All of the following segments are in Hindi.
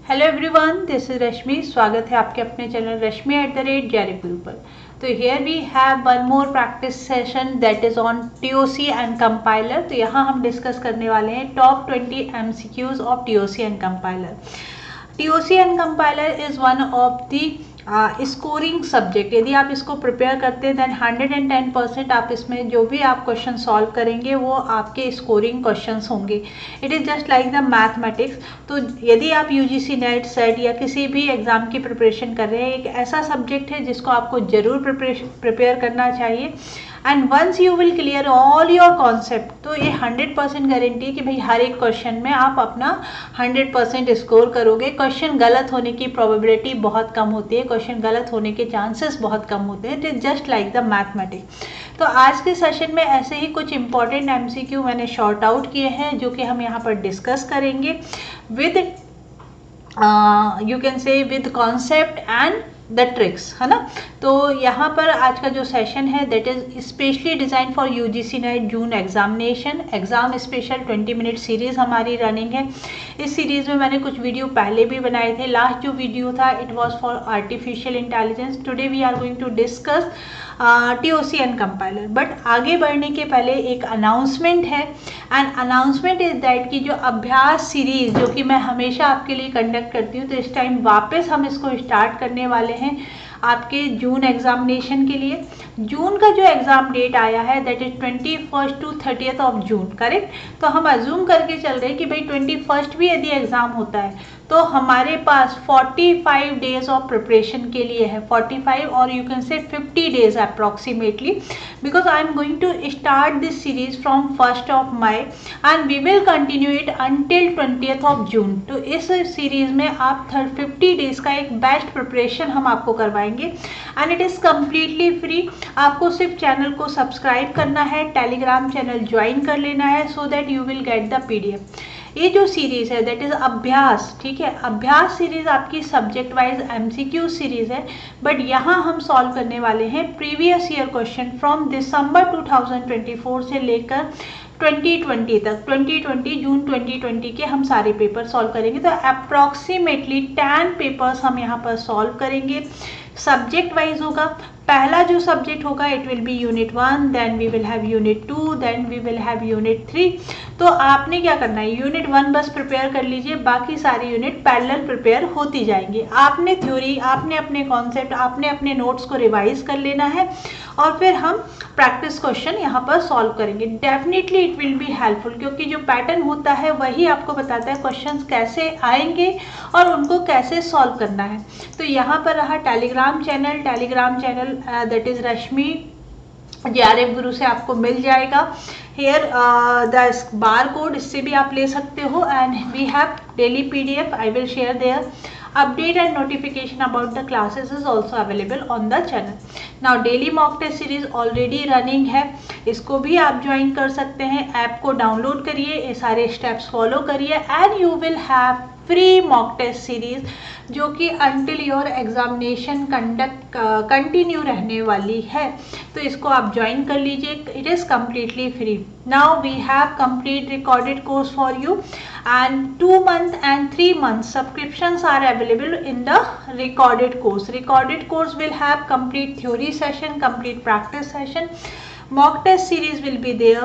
Hello everyone, this is Rashmi. स्वागत है आपके अपने चैनल रश्मि @JRF पर। तो here we have one more practice session that is on TOC and compiler. तो यहाँ हम डिस्कस करने वाले हैं top 20 MCQs of TOC and compiler. TOC and compiler is one of the scoring subject. यदि आप इसको प्रिपेयर करते हैं देन 110% आप इसमें जो भी आप क्वेश्चन सॉल्व करेंगे वो आपके स्कोरिंग क्वेश्चंस होंगे। It is just like the mathematics. तो यदि आप UGC नेट सेट या किसी भी एग्ज़ाम की प्रिपरेशन कर रहे हैं, एक ऐसा सब्जेक्ट है जिसको आपको ज़रूर प्रिपेयर करना चाहिए। And once you will clear all your concept, तो ये 100% गारंटी है कि भाई हर एक क्वेश्चन में आप अपना 100% स्कोर करोगे। क्वेश्चन गलत होने की प्रोबेबिलिटी बहुत कम होती है, क्वेश्चन गलत होने के चांसेस बहुत कम होते हैं। It is just like the mathematics. तो आज के सेशन में ऐसे ही कुछ इंपॉर्टेंट MCQ मैंने शॉर्ट आउट किए हैं जो कि हम यहाँ पर डिस्कस करेंगे विद यू कैन से with concept and the tricks, है ना। तो यहाँ पर आज का जो सेशन है that is specially design for UGC net June examination. Exam special 20 minute series हमारी रनिंग है। इस सीरीज़ में मैंने कुछ वीडियो पहले भी बनाए थे। लास्ट जो वीडियो था it was for artificial intelligence. Today we are going to discuss TOC and compiler. But आगे बढ़ने के पहले एक अनाउंसमेंट है, एंड अनाउंसमेंट इज दैट कि जो अभ्यास सीरीज जो कि मैं हमेशा आपके लिए कंडक्ट करती हूँ, तो इस टाइम वापस हम इसको स्टार्ट करने वाले हैं आपके जून एग्जामिनेशन के लिए। जून का जो एग्जाम डेट आया है that is 21 to 30 of June, correct. तो हम अज्यूम करके चल रहे हैं कि भाई 21 भी यदि एग्जाम होता है तो हमारे पास 45 डेज ऑफ प्रिपरेशन के लिए है। 45 और you can say 50 days approximately, because I am going to start this series from 1 May and we will continue it until 20 of June. तो इस सीरीज में आप 50 डेज का एक बेस्ट प्रिपरेशन हम आपको करवाएंगे and it is completely free. आपको सिर्फ चैनल को सब्सक्राइब करना है, टेलीग्राम चैनल ज्वाइन कर लेना है so that you will get the PDF। ये जो सीरीज है दैट इज अभ्यास, ठीक है। अभ्यास सीरीज आपकी सब्जेक्ट वाइज MCQ सीरीज है, बट यहाँ हम सॉल्व करने वाले हैं previous year question from December 2024 से लेकर 2020 तक। 2020 जून 2020 के हम सारे पेपर सॉल्व करेंगे। तो अप्रॉक्सीमेटली 10 पेपर्स हम यहाँ पर सॉल्व करेंगे। सब्जेक्ट वाइज होगा। पहला जो सब्जेक्ट होगा it will be unit 1, then we will have unit 2, then we will have unit 3। तो आपने क्या करना है, यूनिट 1 बस प्रिपेयर कर लीजिए, बाकी सारी यूनिट पैरेलल प्रिपेयर होती जाएंगी। आपने थ्योरी, आपने अपने कॉन्सेप्ट, आपने अपने नोट्स को रिवाइज कर लेना है और फिर हम प्रैक्टिस क्वेश्चन यहाँ पर सॉल्व करेंगे। Definitely it will be helpful, क्योंकि जो पैटर्न होता है वही आपको बताता है क्वेश्चंस कैसे आएंगे और उनको कैसे सॉल्व करना है। तो यहाँ पर रहा Telegram channel that is Rashmi JRF गुरु से आपको मिल जाएगा। हेयर द बार कोड, इससे भी आप ले सकते हो। And we have daily PDF, I will share there. Update and notification about the classes is also available on the channel. Now daily mock test series already running है, इसको भी आप ज्वाइन कर सकते हैं। ऐप को डाउनलोड करिए, ये सारे स्टेप्स फॉलो करिए and you will have free mock test series जो कि अंटिल योर एग्जामिनेशन कंटिन्यू रहने वाली है। तो इसको आप ज्वाइन कर लीजिए, it is completely free. Now we have complete recorded course for you and 2 month and 3 month subscriptions are available in the recorded course. Recorded course will have complete theory session, complete practice session, mock test series will be there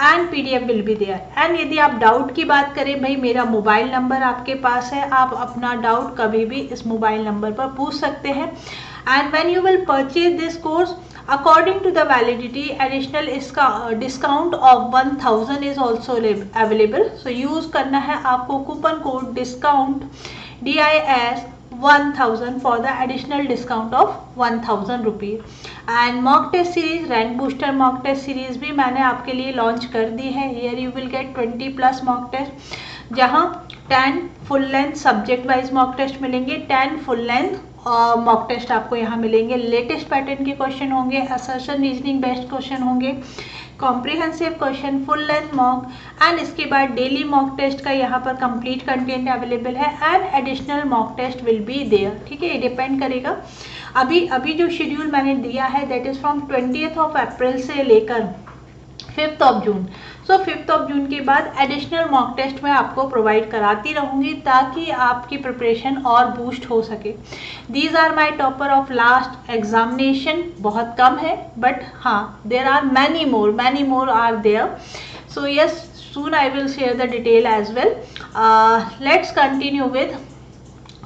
and PDF will be there. and यदि आप डाउट की बात करें, भाई मेरा मोबाइल नंबर आपके पास है, आप अपना डाउट कभी भी इस मोबाइल नंबर पर पूछ सकते हैं। and when you will purchase this course, according to the validity, additional इसका discount of 1000 is also available. so use करना है आपको coupon code discount DIS 1000 for the additional discount of 1000 rupees. and mock test series, rank booster mock test series भी मैंने आपके लिए लॉन्च कर दी है। here you will get 20+ mock test, जहाँ 10 full length subject wise mock test मिलेंगे, 10 फुल लेंथ मॉक टेस्ट आपको यहाँ मिलेंगे। लेटेस्ट पैटर्न के क्वेश्चन होंगे, असर्शन रीजनिंग बेस्ड क्वेश्चन होंगे, comprehensive question, full length mock and इसके बाद डेली मॉक टेस्ट का यहाँ पर कंप्लीट कंटेंट अवेलेबल है and additional mock test will be there. ठीक है, ये डिपेंड करेगा। अभी जो शेड्यूल मैंने दिया है that is from 20 of April से लेकर 5th of June. So 5th of June के बाद एडिशनल मॉक टेस्ट मैं आपको प्रोवाइड कराती रहूँगी ताकि आपकी प्रिपरेशन और बूस्ट हो सके। These are my topper of last examination, बहुत कम है बट हाँ there are many more are there. So yes, soon I will share the detail as well. Let's continue with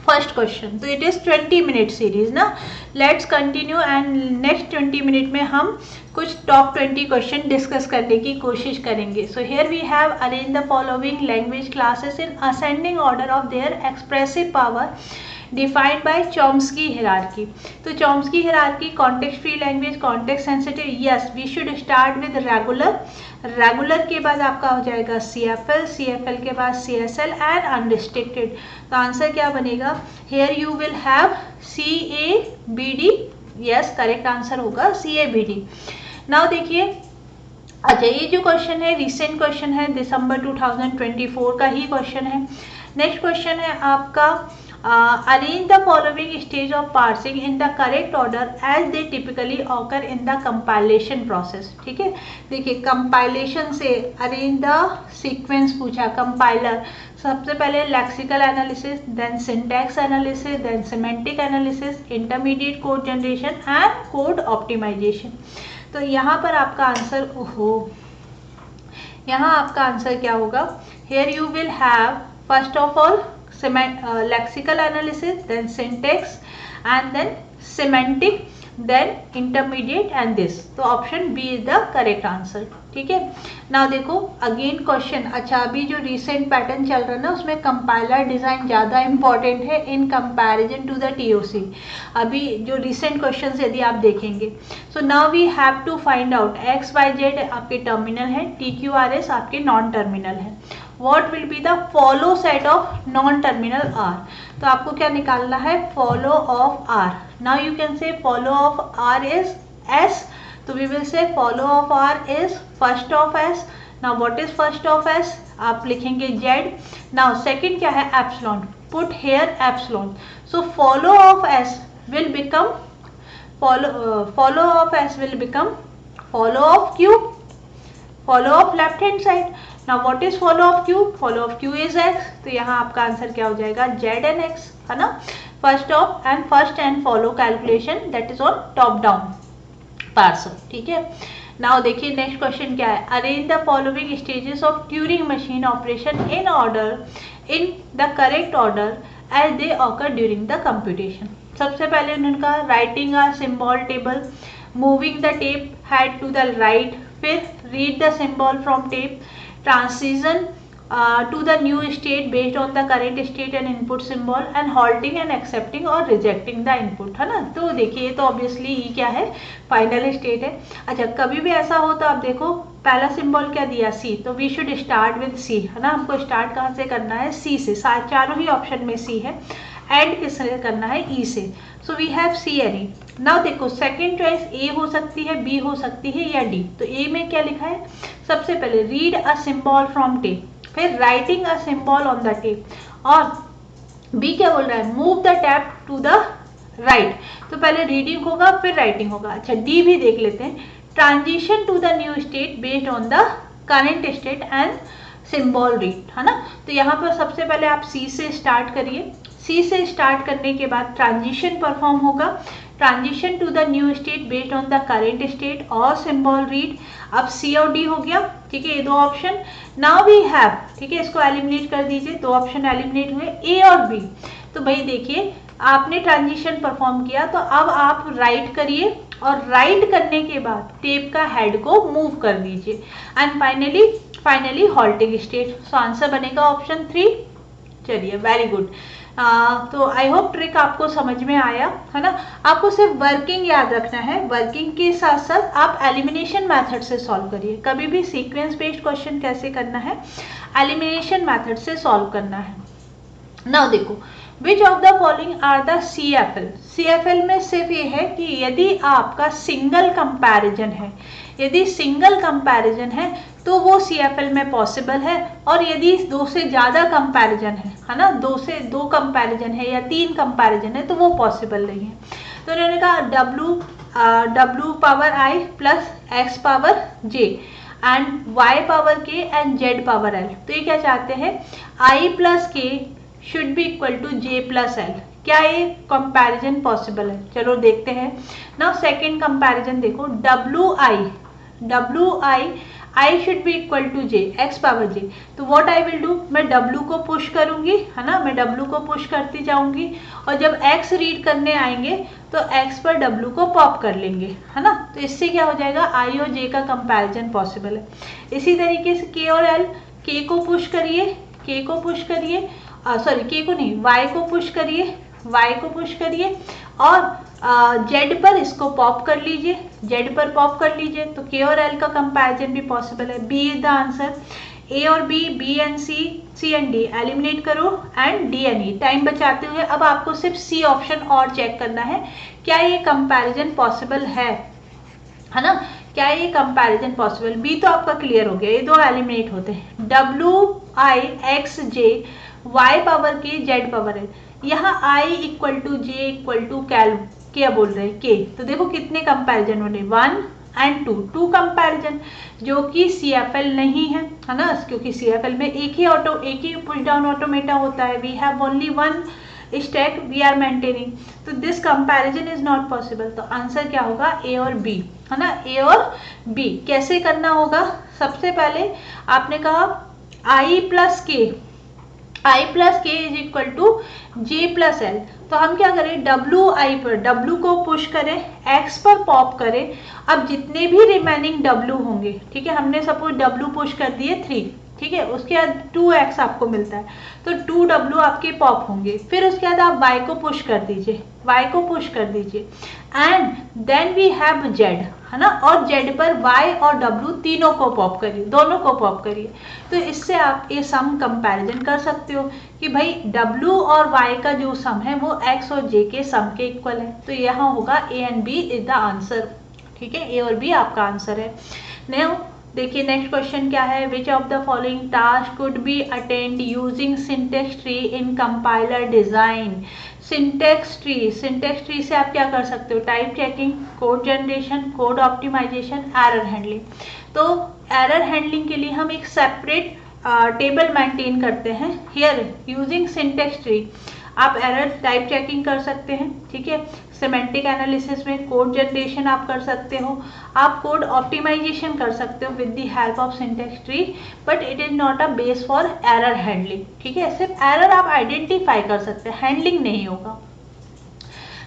first question. तो it is 20-minute series ना, let's continue and next 20 minute में हम कुछ top 20 question discuss करने की कोशिश करेंगे. So here we have arranged the following language classes in ascending order of their expressive power defined by Chomsky hierarchy. तो Chomsky hierarchy, context free language, context sensitive, yes we should start with regular, regular के बाद आपका हो जाएगा CFL, CFL के बाद CSL एंड अनरिस्ट्रिक्टेड। तो आंसर क्या बनेगा, here you will have CABD, yes correct answer होगा CABD। नाउ देखिए, अच्छा ये जो क्वेश्चन है रिसेंट क्वेश्चन है, दिसंबर 2024 का ही क्वेश्चन है। नेक्स्ट क्वेश्चन है आपका arrange the following stage of parsing in the correct order as they typically occur in the compilation process. ठीक है, देखिए कंपाइलेशन से अरेंज द सीक्वेंस पूछा, कंपाइलर सबसे पहले lexical analysis, then syntax analysis, then semantic analysis, intermediate code generation and code optimization. तो यहाँ पर आपका आंसर यहाँ आपका आंसर क्या होगा, here you will have first of all lexical analysis, then syntax and then semantic, then intermediate and this. तो option B is the correct answer. ठीक है, नाउ देखो अगेन क्वेश्चन, अच्छा अभी जो रिसेंट पैटर्न चल रहा है ना उसमें कंपाइलर डिजाइन ज़्यादा इंपॉर्टेंट है in comparison to the TOC। अभी जो रिसेंट क्वेश्चंस यदि आप देखेंगे, so now we have to find out XYZ आपके टर्मिनल है, TQRS आपके नॉन टर्मिनल है, what will be the follow set of non-terminal R। तो आपको क्या निकालना है, follow of R। Now you can say follow of R is S, तो we will say follow of R is first of S। Now what is first of S, आप लिखेंगे Z। Now second क्या है, epsilon, put here epsilon। So follow of S will become follow of S will become follow of Q, follow of left hand side। Now what is follow of Q? Follow of Q is X। तो यहाँ आपका आंसर क्या हो जाएगा, Z and X, है ना। First and follow calculation that is on top down parser. ठीक है, नाउ देखिए नेक्स्ट क्वेश्चन क्या है, arrange the following stages of Turing machine operation in order in the correct order as they occur during the computation. सबसे पहले उनका writing a symbol table, moving the tape head to the right, फिर read the symbol from tape, transition to the new state based on the current state and input symbol, and halting and accepting और रिजेक्टिंग द इनपुट, है ना। तो देखिए तो ऑब्वियसली ये क्या है, फाइनल स्टेट है। अच्छा कभी भी ऐसा हो तो आप देखो पहला सिंबल क्या दिया, C, तो we should start with C, है ना। हमको स्टार्ट कहाँ से करना है, C से, चारों ही ऑप्शन में C है, एंड किससे करना है, E से। So we have C and E। नाउ देखो सेकेंड चॉइस A हो सकती है, B हो सकती है या D। तो A में क्या लिखा है, सबसे पहले read a symbol from tape, फिर writing a symbol on the tape, और B क्या बोल रहा है, move the tape to the right. तो पहले रीडिंग होगा फिर राइटिंग होगा। अच्छा D भी देख लेते हैं, transition to the new state based on the current state and symbol read, है ना। तो यहाँ पर सबसे पहले आप C से स्टार्ट करिए, C से स्टार्ट करने के बाद ट्रांजिशन परफॉर्म होगा, transition to the new state based on the current state और सिंबल रीड। अब C और D हो गया, ठीक है, ये दो ऑप्शन। नाउ वी हैव, ठीक है, इसको एलिमिनेट कर दीजिए, दो ऑप्शन एलिमिनेट हुए, A और B। तो भाई देखिए आपने ट्रांजिशन परफॉर्म किया, तो अब आप राइट करिए, और राइट करने के बाद टेप का हेड को मूव कर दीजिए, and finally halting state. So answer बनेगा ऑप्शन 3। चलिए वेरी गुड। तो आई होप ट्रिक आपको समझ में आया, है ना। आपको सिर्फ वर्किंग याद रखना है, वर्किंग के साथ साथ आप एलिमिनेशन मेथड से सॉल्व करिए। कभी भी सीक्वेंस बेस्ड क्वेश्चन कैसे करना है, एलिमिनेशन मेथड से सॉल्व करना है। नाउ देखो, which of the following are the CFL। CFL में सिर्फ ये है कि यदि आपका सिंगल कंपैरिजन है, यदि सिंगल कंपैरिजन है तो वो CFL में पॉसिबल है, और यदि दो से ज़्यादा कंपैरिजन है ना, दो से दो कंपैरिजन है या 3 कंपैरिजन है तो वो पॉसिबल नहीं है। तो उन्होंने कहा W power I plus X power J। And y power k and z power l। तो ये क्या चाहते हैं, i plus k should be equal to j plus l। क्या ये कंपैरिजन पॉसिबल है? चलो देखते हैं। नाउ सेकेंड कंपैरिजन देखो, I should be equal to j x power j। तो व्हाट आई विल डू, मैं w को पुश करूंगी, है ना, मैं w को पुश करती जाऊंगी और जब x रीड करने आएंगे तो x पर w को पॉप कर लेंगे, है ना। तो इससे क्या हो जाएगा, i और j का कंपैरिजन पॉसिबल है। इसी तरीके से k और l, k को पुश करिए, k को नहीं, y को पुश करिए और z पर इसको पॉप कर लीजिए, तो k और l का कंपैरिजन भी पॉसिबल है। b is the answer. a और b, b and c and d eliminate करो and d and e। Time बचाते हुए अब आपको सिर्फ c ऑप्शन और चेक करना है, क्या ये कंपैरिजन पॉसिबल है ना, क्या ये कंपैरिजन पॉसिबल। बी तो आपका क्लियर हो गया, ये दो एलिमिनेट होते हैं। w i x j y power k z power l, यहाँ i equal to j equal to क्या बोल रहे हैं, k। तो देखो कितने कंपैरिजन होने, 1 एंड 2 कंपैरिजन, जो कि CFL नहीं है ना, क्योंकि CFL में एक ही पुश डाउन ऑटोमेटा होता है। We have only one stack we are maintaining, तो this comparison is not possible. तो आंसर क्या होगा, A और B, है ना, A और B। कैसे करना होगा, सबसे पहले आपने कहा I plus k is equal to j plus l। तो हम क्या करें, w को पुश करें, x पर पॉप करें। अब जितने भी रिमेनिंग w होंगे, ठीक है, हमने सपोज w पुश कर दिए 3, ठीक है, उसके बाद 2x आपको मिलता है, तो 2w आपके पॉप होंगे। फिर उसके बाद आप y को पुश कर दीजिए and then we have z, है ना, और z पर y और w तीनों को पॉप करिए, दोनों को पॉप करिए। तो इससे आप ये सम कंपैरिजन कर सकते हो कि भाई w और y का जो सम है वो x और j के सम के इक्वल है। तो यहाँ होगा A and B is the answer, ठीक है, A और B आपका आंसर है। नाउ देखिए नेक्स्ट क्वेश्चन क्या है, which of the following task could be attend using syntax tree in compiler design. Syntax tree से आप क्या कर सकते हो, type checking, code generation, code optimization, error handling. तो एरर हैंडलिंग के लिए हम एक सेपरेट टेबल मेंटेन करते हैं। हियर यूजिंग सिंटेक्स ट्री आप एरर टाइप चेकिंग कर सकते हैं, ठीक है, सेमेंटिक एनालिसिस में कोड जनरेशन आप कर सकते हो, आप कोड ऑप्टिमाइजेशन कर सकते हो with the help of syntax tree, but it is not a base for error handling, ठीक है। सिर्फ एरर आप आइडेंटिफाई कर सकते हैं, हैंडलिंग नहीं होगा।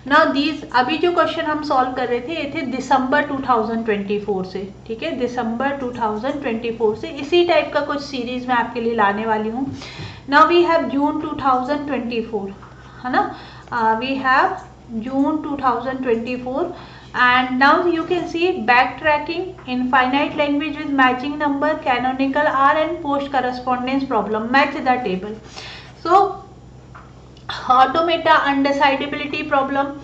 नाउ दीज, अभी जो क्वेश्चन हम सॉल्व कर रहे थे ये थे दिसंबर 2024 से, ठीक है, दिसंबर 2024 से। इसी टाइप का कुछ सीरीज मैं आपके लिए लाने वाली हूँ। नाउ वी हैव जून 2024, है ना, we have June 2024 and now you can see backtracking, infinite language with matching number, canonical R and post correspondence problem, match the table. So automata undecidability problem,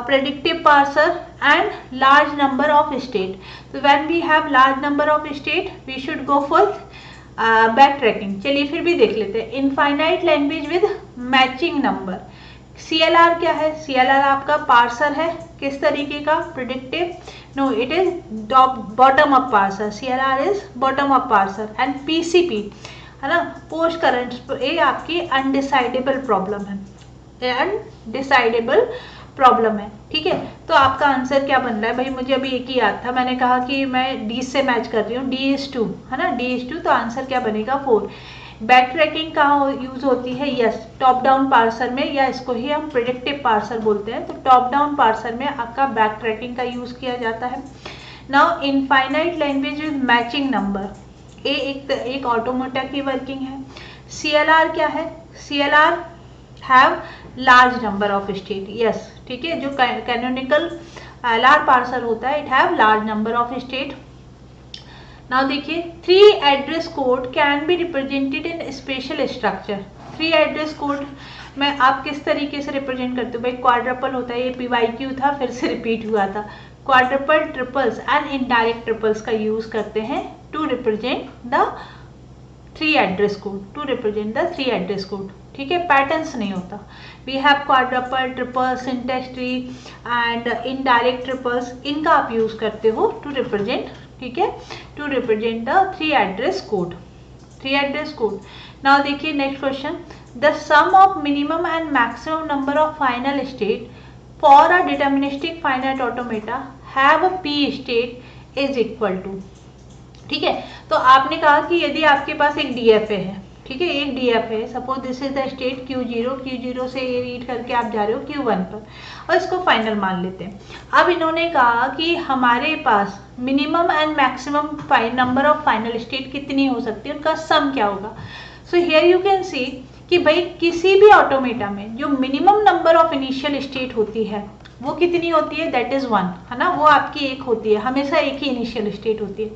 predictive parser and large number of state. So when we have large number of state we should go for backtracking। चलिए फिर भी देख लेते हैं। infinite language with matching number, CLR क्या है, CLR आपका पार्सर है, किस तरीके का, predictive, no it is bottom up parser, CLR is bottom up parser and PCP, है ना, पोस्ट करंट, ये आपकी अनडिसाइडेबल प्रॉब्लम है, ठीक है। तो आपका आंसर क्या बन रहा है भाई, मुझे अभी एक ही याद था, मैंने कहा कि मैं D से मैच कर रही हूँ, D is 2, है ना, D is 2, तो आंसर क्या बनेगा 4। बैक ट्रैकिंग कहाँ यूज होती है, यस, टॉप डाउन पार्सर में, या इसको ही हम प्रेडिक्टिव पार्सर बोलते हैं। तो टॉप डाउन पार्सर में आपका बैक ट्रैकिंग का यूज किया जाता है। Now infinite language with matching number, ये एक ऑटोमेटा की वर्किंग है। CLR क्या है, CLR have large number of state, yes, ठीक है, जो कैनोनिकल LR पार्सर होता है, it have large number of state. Now देखिए 3 address code can be represented in special structure. 3 address code में आप किस तरीके से रिप्रेजेंट करते हो भाई, क्वाड्रपल होता है, ये PYQ था, फिर से रिपीट हुआ था, quadruple, triples and indirect triples का यूज करते हैं to represent the 3 address code, ठीक है, पैटर्न्स नहीं होता। We have quadruple, triples, syntax tree and indirect triples, इनका आप यूज करते हो टू रिप्रेजेंट ठीक है, to represent the 3 address code, 3 address code. Now देखिए next question, the sum of minimum and maximum number of final state for a deterministic finite automata have a P state is equal to. ठीक है, तो आपने कहा कि यदि आपके पास एक डीएफए है, ठीक है, एक डीएफ है, suppose this is the state Q0 से ये रीड करके आप जा रहे हो Q1 पर और इसको फाइनल मान लेते हैं। अब इन्होंने कहा कि हमारे पास minimum and maximum number of final state कितनी हो सकती है, उनका सम क्या होगा। So here you can see कि भाई किसी भी ऑटोमेटा में जो minimum number of initial state होती है वो कितनी होती है, दैट इज 1, है ना, वो आपकी एक होती है, हमेशा एक ही इनिशियल स्टेट होती है।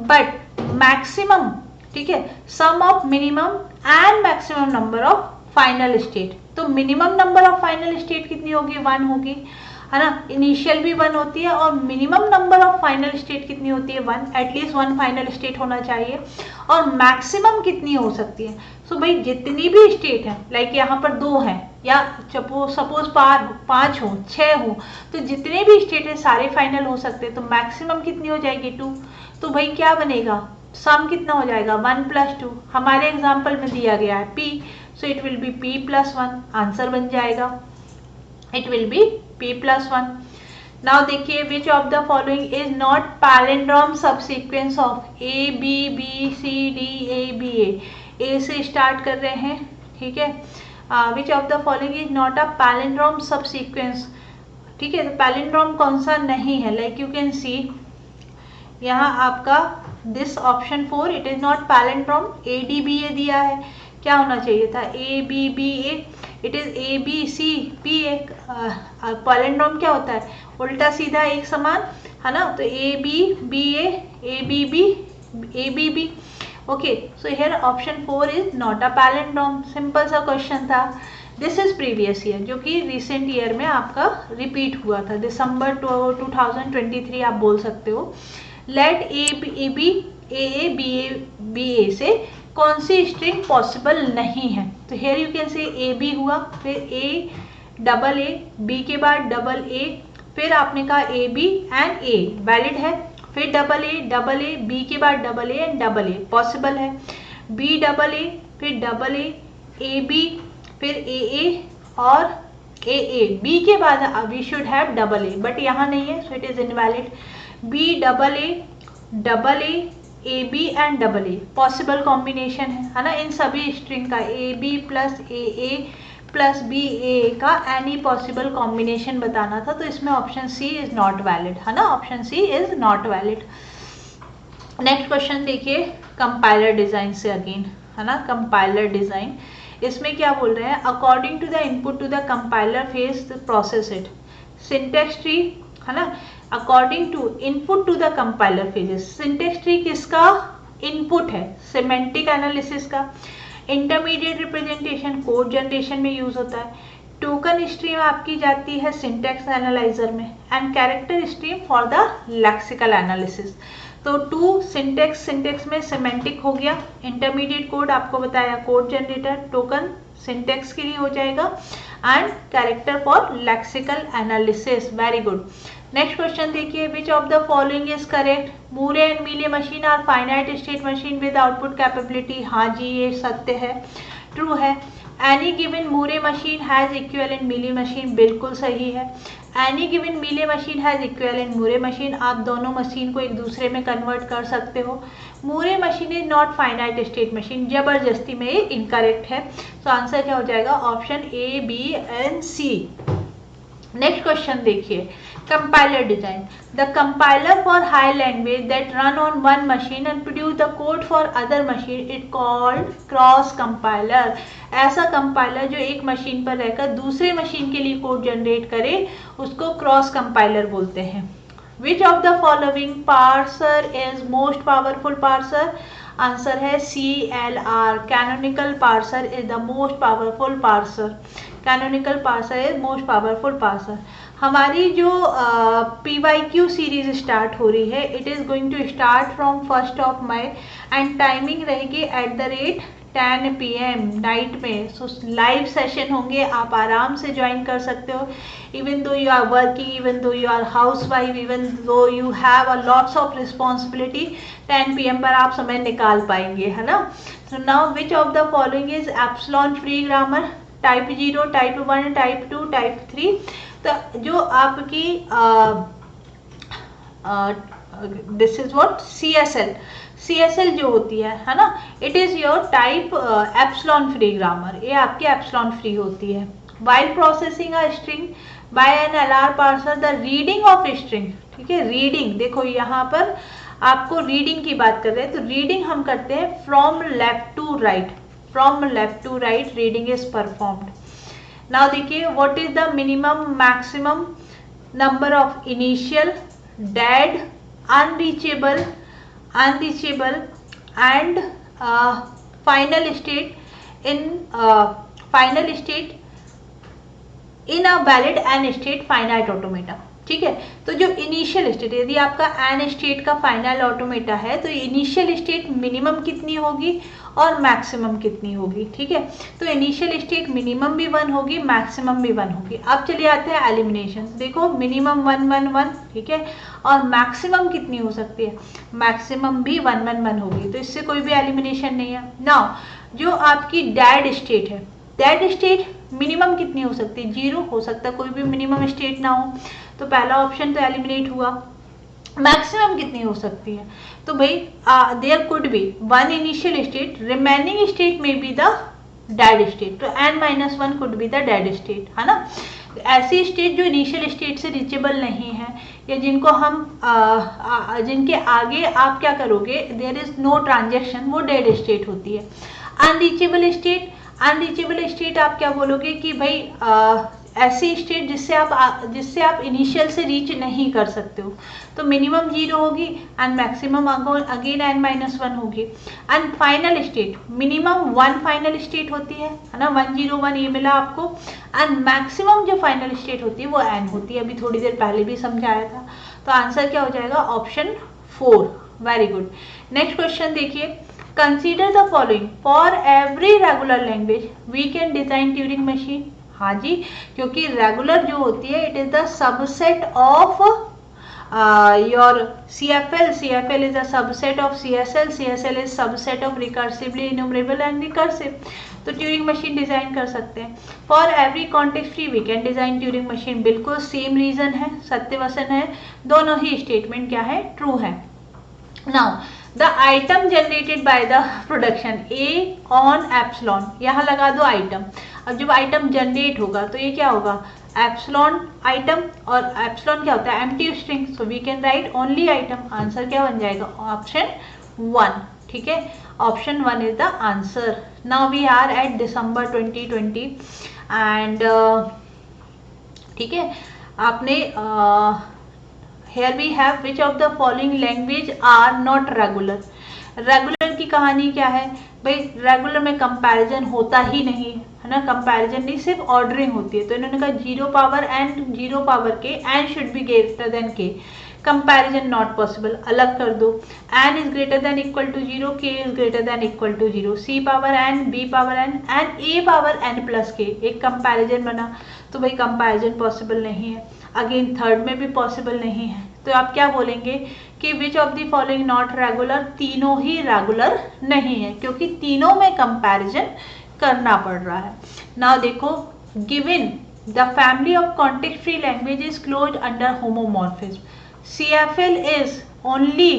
बट मैक्सिमम, ठीक है, sum of minimum and maximum number of final state, तो minimum number of final state कितनी होगी, 1 होगी, है ना, इनिशियल भी 1 होती है, और minimum number of final state कितनी होती है, 1, एटलीस्ट 1 फाइनल स्टेट होना चाहिए। और मैक्सिमम कितनी हो सकती है, सो भाई जितनी भी स्टेट है, लाइक यहाँ पर 2 है या सपोज 5 हो, 6 हो, तो जितने भी स्टेट है सारे फाइनल हो सकते हैं, तो मैक्सिमम कितनी हो जाएगी, 2। तो भाई क्या बनेगा, सम कितना हो जाएगा, 1 + 2, हमारे एग्जाम्पल में दिया गया है p, so it will be p + 1, answer बन जाएगा, it will be p + 1। Now देखिए, which of the following is not palindrome subsequence of A B B C D A B A से स्टार्ट कर रहे हैं, ठीक है, which of the following is not a palindrome subsequence, ठीक है, तो पैलिंड्रोम कौन सा नहीं है, लाइक यू कैन सी यहाँ आपका this option 4 it is not palindrome, ADBA दिया है, क्या होना चाहिए था, ABBA, it is ABCPA। Palindrome क्या होता है, उल्टा सीधा एक समान, है ना, तो ABBA ABB, okay, so here option 4 is not a palindrome. Simple सा क्वेश्चन था, दिस इज प्रीवियस ईयर, जो कि रिसेंट ईयर में आपका रिपीट हुआ था, दिसंबर 2023 आप बोल सकते हो। लेट AB AA से कौन सी स्ट्रिंग पॉसिबल नहीं है, तो हियर यू कैन से AB हुआ, फिर AA B के बाद AA, फिर आपने कहा AB एंड A वैलिड है, फिर AA B के बाद AA एंड AA पॉसिबल है, BAA फिर AB फिर AA और AA B के बाद we should have AA, but यहाँ नहीं है, so it is invalid. BAA AB and AA possible combination है ना, इन सभी स्ट्रिंग का AB + AA + BA का एनी पॉसिबल कॉम्बिनेशन बताना था, तो इसमें option C is not valid, है ना, option C is not valid. Next question देखिए, कंपाइलर डिजाइन से अगेन, है ना, कंपाइलर डिजाइन, इसमें क्या बोल रहे हैं, according to the input to the compiler phase process it, syntax tree, है ना, according to input to the compiler phases, syntax tree किसका इनपुट है, सिमेंटिक एनालिसिस का, इंटरमीडिएट रिप्रेजेंटेशन कोड जनरेशन में यूज होता है, टोकन स्ट्रीम आपकी जाती है सिंटेक्स एनालाइजर में, and character stream for the lexical analysis. तो 2 सिंटेक्स में सिमेंटिक हो गया, इंटरमीडिएट कोड आपको बताया कोड जनरेटर, टोकन सिंटेक्स के लिए हो जाएगा, and character for lexical analysis, very good. Next question देखिए, which of the following is correct, Moore and Mealy machine are finite state machine with output capability, हाँ जी ये सत्य है, ट्रू है। Any given Moore machine has equivalent Mealy machine, बिल्कुल सही है। Any given Mealy machine has equivalent Moore machine, आप दोनों मशीन को एक दूसरे में कन्वर्ट कर सकते हो। Moore machine is not finite state machine, जबरदस्ती में ये इनकरेक्ट है, तो आंसर क्या हो जाएगा, option A B and C। Next question देखिए, compiler design, the compiler for high language that run on one machine and produce the code for other machine it called cross compiler। ऐसा कंपाइलर जो एक मशीन पर रहकर दूसरे मशीन के लिए कोड जनरेट करे उसको क्रॉस कंपाइलर बोलते हैं। Which of the following parser is most powerful parser, answer है CLR, canonical parser is the most powerful parser, canonical parser is most powerful parser. हमारी जो PYQ सीरीज स्टार्ट हो रही है, it is going to start from 1 May and timing रहेगी 10 PM नाइट में लाइव सेशन होंगे, आप आराम से ज्वाइन कर सकते हो. Even though you are working, even though you are house wife, even though you have a lots of responsibility, 10 PM पर आप समय निकाल पाएंगे, है ना. So now which of the following is epsilon free grammar? Type 0, type 1, type 2, type 3. तो जो आपकी दिस इज व्हाट CSL जो होती है ना, it is your type epsilon free grammar. ये आपकी एप्सिलॉन फ्री होती है. While processing a string by an LR parser, the reading of string. ठीक है, रीडिंग देखो यहाँ पर आपको रीडिंग की बात कर रहे हैं, तो रीडिंग हम करते हैं from left to right. From left to right reading is performed. Now देखिए, what is the minimum maximum number of initial, dead, unreachable and final state in a valid and state finite automata. ठीक है, तो जो इनिशियल स्टेट, यदि आपका एन स्टेट का फाइनल ऑटोमेटा है तो इनिशियल स्टेट मिनिमम कितनी होगी और मैक्सिमम कितनी होगी. ठीक है, तो इनिशियल स्टेट मिनिमम भी 1 होगी, मैक्सिमम भी 1 होगी. अब चलिए आते हैं एलिमिनेशन. देखो मिनिमम 1 1 1, ठीक है, और मैक्सिमम कितनी हो सकती है? मैक्सिमम भी 1 1 1 होगी, तो इससे कोई भी एलिमिनेशन नहीं है. नाउ जो आपकी डेड स्टेट है, डेड स्टेट मिनिमम कितनी हो सकती है? 0 हो सकता है, कोई भी मिनिमम स्टेट ना हो, तो पहला ऑप्शन तो एलिमिनेट हुआ. मैक्सिमम कितनी हो सकती है? तो भाई there could be 1 initial state, remaining state में बी द डेड स्टेट, तो n-1 could be the dead state, है ना. ऐसी स्टेट जो इनिशियल स्टेट से रीचेबल नहीं है, या जिनको हम जिनके आगे आप क्या करोगे, देयर इज नो ट्रांजेक्शन, वो डेड स्टेट होती है. अनरीचेबल स्टेट, अनरीचेबल स्टेट आप क्या बोलोगे कि भाई ऐसी स्टेट जिससे आप इनिशियल से रीच नहीं कर सकते हो, तो मिनिमम 0 होगी एंड मैक्सिमम अगेन n-1 होगी. And final state, minimum 1 final state होती है ना, 1 0 1 ये मिला आपको. एंड मैक्सिमम जो फाइनल स्टेट होती है वो n होती है, अभी थोड़ी देर पहले भी समझाया था. तो आंसर क्या हो जाएगा? Option 4. Very good. Next question देखिए, consider the following, for every regular language we can design Turing machine. हाँ जी, क्योंकि रेगुलर जो होती है it is the subset of your CFL. CFL is a subset of CSL. CSL is subset of recursively enumerable and recursive. तो ट्यूरिंग मशीन डिजाइन कर सकते हैं. For every context free we can design Turing machine. बिल्कुल सेम रीजन है, सत्य वचन है, दोनों ही स्टेटमेंट क्या है? ट्रू है. Now the item generated by the production A on epsilon, यहाँ लगा दो आइटम. अब जब आइटम जनरेट होगा तो ये क्या होगा? एप्सिलॉन आइटम, और एप्सिलॉन क्या होता है? Empty string. So we can write only item. Answer क्या बन जाएगा? ऑप्शन 1. ठीक है, option 1 is the answer. Now we are at December 2020 and ठीक है, आपने here we have which of the following language are not regular. Regular की कहानी क्या है भाई? रेगुलर में कंपैरिजन होता ही नहीं है ना, कंपैरिजन नहीं, सिर्फ ऑर्डरिंग होती है. तो इन्होंने कहा 0 power n, 0 power k, n should be greater than k. Comparison not possible, अलग कर दो. n is greater than equal to 0, k is greater than equal to 0, c power n, b power n and a power n plus k. एक कंपैरिजन बना, तो भाई कंपैरिजन पॉसिबल नहीं है. अगेन थर्ड में भी पॉसिबल नहीं है. तो आप क्या बोलेंगे कि विच of the following not regular? तीनों ही रेगुलर नहीं है, क्योंकि तीनों में कंपैरिजन करना पड़ रहा है. नाउ देखो, given the family of context free language is close under homomorphism. CFL is only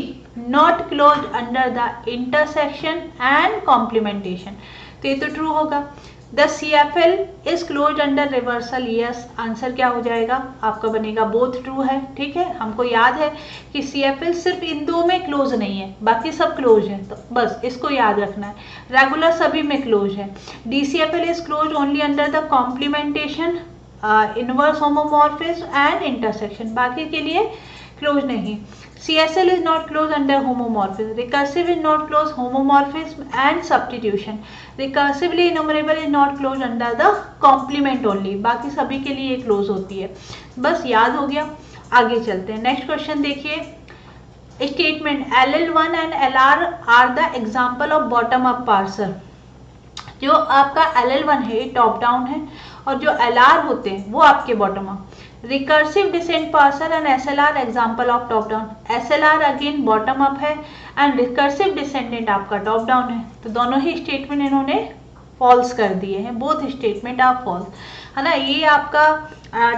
not closed under the intersection and complementation. तो ये तो ट्रू होगा. The CFL is closed under reversal. Yes, answer क्या हो जाएगा आपका? बनेगा बोथ ट्रू है. ठीक है, हमको याद है कि CFL सिर्फ इन दो में क्लोज नहीं है, बाकी सब क्लोज है, तो बस इसको याद रखना है. रेगुलर सभी में क्लोज है. DCFL is closed only under the complementation, inverse homomorphism and intersection. बाकी के लिए क्लोज नहीं. CSL is not closed under homomorphism. Recursive is not closed homomorphism and substitution. Recursively enumerable is not closed under the complement only. बाकी सभी के लिए क्लोज होती है. बस याद हो गया. आगे चलते हैं. नेक्स्ट क्वेश्चन देखिए. Statement LL1 and LR are the example of bottom up parser. जो आपका LL1 है टॉप डाउन है, और जो LR होते हैं वो आपके bottom up. Recursive descent parser and SLR example of top down. SLR again bottom up है एंड रिकर्सिव डिसेंडेंट आपका टॉप डाउन है, तो दोनों ही स्टेटमेंट इन्होंने फॉल्स कर दिए हैं, बोथ स्टेटमेंट आर फॉल्स, है ना। ये आपका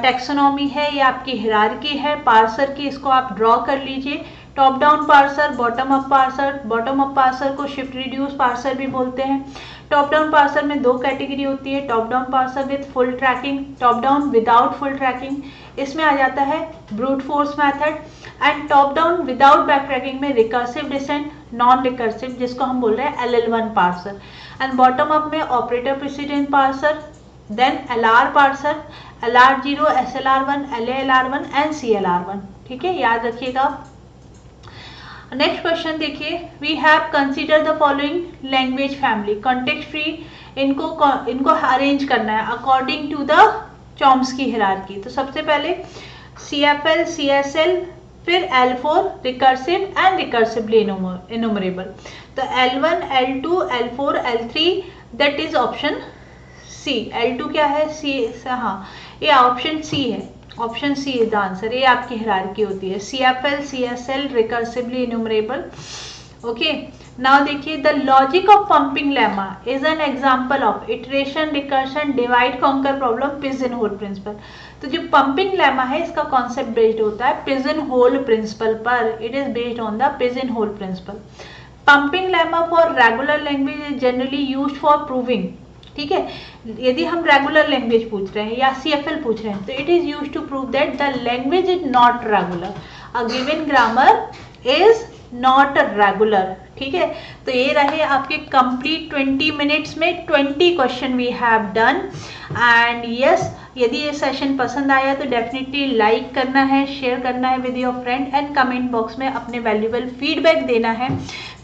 टेक्सोनॉमी है, ये आपकी हिरार्की है पार्सर की, इसको आप ड्रॉ कर लीजिए। Top down parser, bottom up parser, bottom up parser को शिफ्ट रिड्यूस पार्सर भी बोलते हैं। टॉप डाउन पार्सर में दो कैटेगरी होती है, top down parser with full tracking, top down without full tracking, इसमें आ जाता है brute force method, and top down without backtracking में रिकर्सिव डिसेंट, नॉन रिकर्सिव, जिसको हम बोल रहे हैं LL1 parser, and bottom up में operator precedence parser, then LR parser, LR0, SLR1, LALR1 and CLR1, ठीक है, याद रखिएगा। नेक्स्ट क्वेश्चन देखिए, we have consider the following language family, context free, इनको अरेंज करना है according to the Chomsky hierarchy. तो सबसे पहले CFL, CSL, फिर L4 रिकर्सिव एंड रिकर्सिवली इनुमरेबल। तो L1, L2, L4, L3, that is option C। L2 क्या है, C, हाँ ये ऑप्शन C है, option C is the answer. ये आपकी हिरार्की होती है, CFL, CSL, recursively enumerable. Okay, now देखिए, the logic of pumping lemma is an example of iteration, recursion, divide conquer problem, pigeon hole principle. तो जो पंपिंग लेमा है इसका कॉन्सेप्ट बेस्ड होता है पिजन होल प्रिंसिपल पर, it is based on the pigeon hole principle. Pumping lemma for regular language is generally used for proving, ठीक है, यदि हम रेगुलर लैंग्वेज पूछ रहे हैं या CFL पूछ रहे हैं तो it is used to prove that the language is not regular, a given grammar is not regular, ठीक है। तो ये रहे आपके कंप्लीट 20 मिनट्स में 20 question we have done. And yes, यदि ये सेशन पसंद आया तो डेफिनेटली लाइक करना है, शेयर करना है with your friend, and comment box में अपने वैल्यूएबल फीडबैक देना है।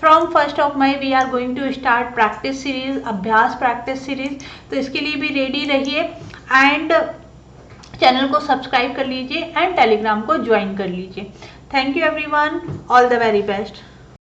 From 1 May we are going to start practice series, अभ्यास प्रैक्टिस सीरीज, तो इसके लिए भी रेडी रहिए एंड चैनल को सब्सक्राइब कर लीजिए एंड टेलीग्राम को ज्वाइन कर लीजिए। Thank you everyone, all the very best.